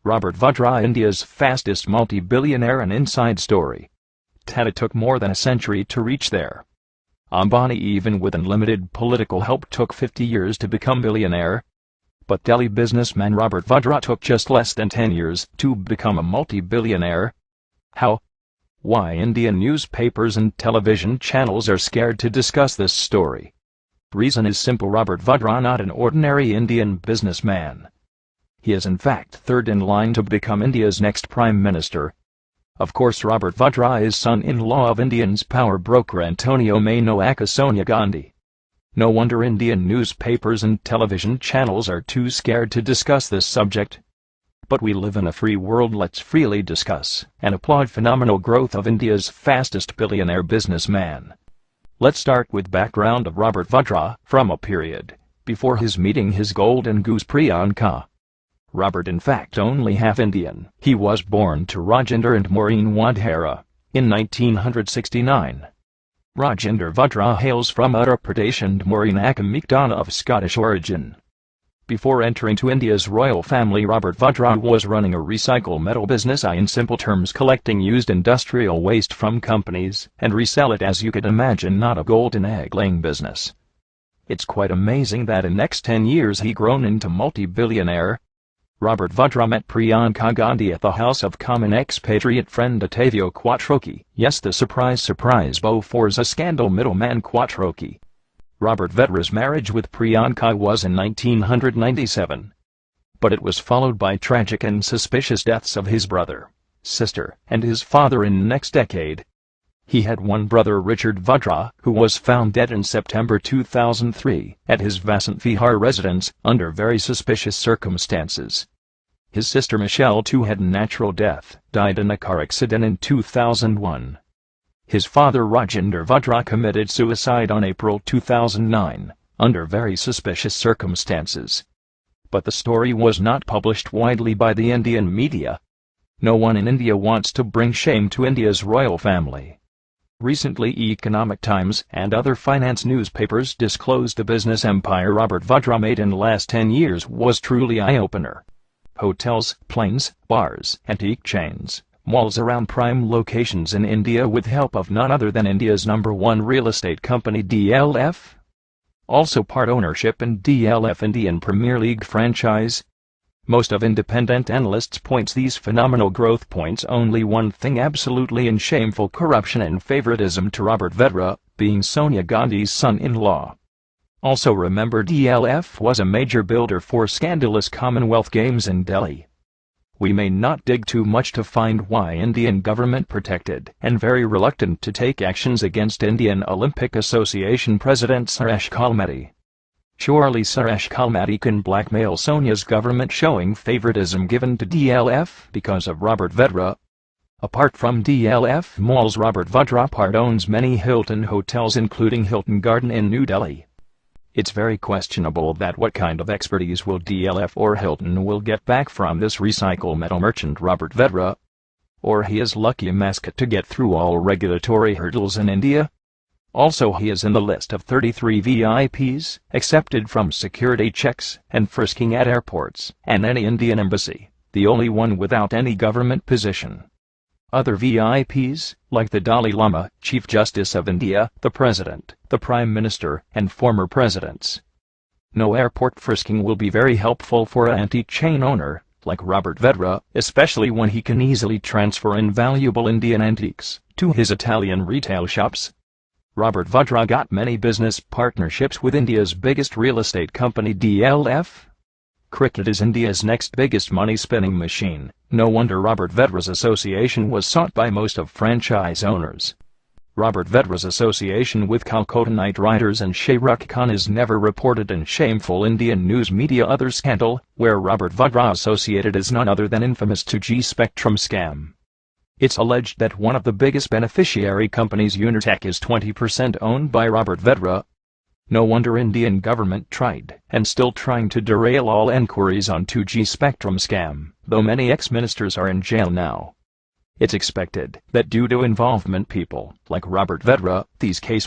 Robert Vadra, India's fastest multi-billionaire, an inside story. Tata took more than a century to reach there. Ambani, even with unlimited political help, took 50 years to become billionaire. But Delhi businessman Robert Vadra took just less than 10 years to become a multi-billionaire. How? Why Indian newspapers and television channels are scared to discuss this story. Reason is simple: Robert Vadra not an ordinary Indian businessman. He is in fact third in line to become India's next Prime Minister. Of course, Robert Vadra is son-in-law of India's power broker Antonio Mano aka Sonia Gandhi. No wonder Indian newspapers and television channels are too scared to discuss this subject. But we live in a free world. Let's freely discuss and applaud phenomenal growth of India's fastest billionaire businessman. Let's start with background of Robert Vadra from a period before his meeting his golden goose Priyanka. Robert in fact only half Indian. He was born to Rajendra and Maureen Wadhera in 1969. Rajendra Vadra hails from Uttar Pradesh and Maureen Akamikdana of Scottish origin. Before entering to India's royal family, Robert Vadra was running a recycle metal business, in simple terms collecting used industrial waste from companies and resell it, as you could imagine, not a golden egg-laying business. It's quite amazing that in next 10 years he grown into multi-billionaire. Robert Vadra met Priyanka Gandhi at the House of Commons expatriate friend Ottavio Quattrocchi. Yes, the surprise Boforza scandal middleman Quattrocchi. Robert Vadra's marriage with Priyanka was in 1997. But it was followed by tragic and suspicious deaths of his brother, sister, and his father in the next decade. He had one brother, Richard Vadra, who was found dead in September 2003 at his Vasant Vihar residence under very suspicious circumstances. His sister Michelle, too, had natural death, died in a car accident in 2001. His father Rajendra Vadra committed suicide on April 2009, under very suspicious circumstances. But the story was not published widely by the Indian media. No one in India wants to bring shame to India's royal family. Recently, Economic Times and other finance newspapers disclosed the business empire Robert Vadra made in the last 10 years was truly eye-opener. Hotels, planes, bars, antique chains, malls around prime locations in India with help of none other than India's #1 real estate company DLF. Also part ownership in DLF Indian Premier League franchise. Most of independent analysts points these phenomenal growth points only one thing: absolutely and shameful corruption and favoritism to Robert Vadra, being Sonia Gandhi's son-in-law. Also remember, DLF was a major builder for scandalous Commonwealth Games in Delhi. We may not dig too much to find why Indian government protected and very reluctant to take actions against Indian Olympic Association President Suresh Kalmati. Surely Suresh Kalmati can blackmail Sonia's government, showing favoritism given to DLF because of Robert Vadra. Apart from DLF malls, Robert Vadra part owns many Hilton hotels, including Hilton Garden in New Delhi. It's very questionable that what kind of expertise will DLF or Hilton will get back from this recycle metal merchant Robert Vadra? Or he is lucky mascot to get through all regulatory hurdles in India? Also, he is in the list of 33 VIPs accepted from security checks and frisking at airports and any Indian embassy, the only one without any government position. Other VIPs, like the Dalai Lama, Chief Justice of India, the President, the Prime Minister, and former presidents. No airport frisking will be very helpful for an antique chain owner like Robert Vadra, especially when he can easily transfer invaluable Indian antiques to his Italian retail shops. Robert Vadra got many business partnerships with India's biggest real estate company DLF. Cricket is India's next biggest money-spinning machine. No wonder Robert Vadra's association was sought by most of franchise owners. Robert Vadra's association with Calcutta Knight Riders and Shah Rukh Khan is never reported in shameful Indian news media. Other scandal, where Robert Vadra associated, is none other than infamous 2G Spectrum scam. It's alleged that one of the biggest beneficiary companies, Unitech, is 20% owned by Robert Vadra. No wonder Indian government tried and still trying to derail all enquiries on 2G Spectrum scam, though many ex-ministers are in jail now. It's expected that due to involvement people like Robert Vadra, these cases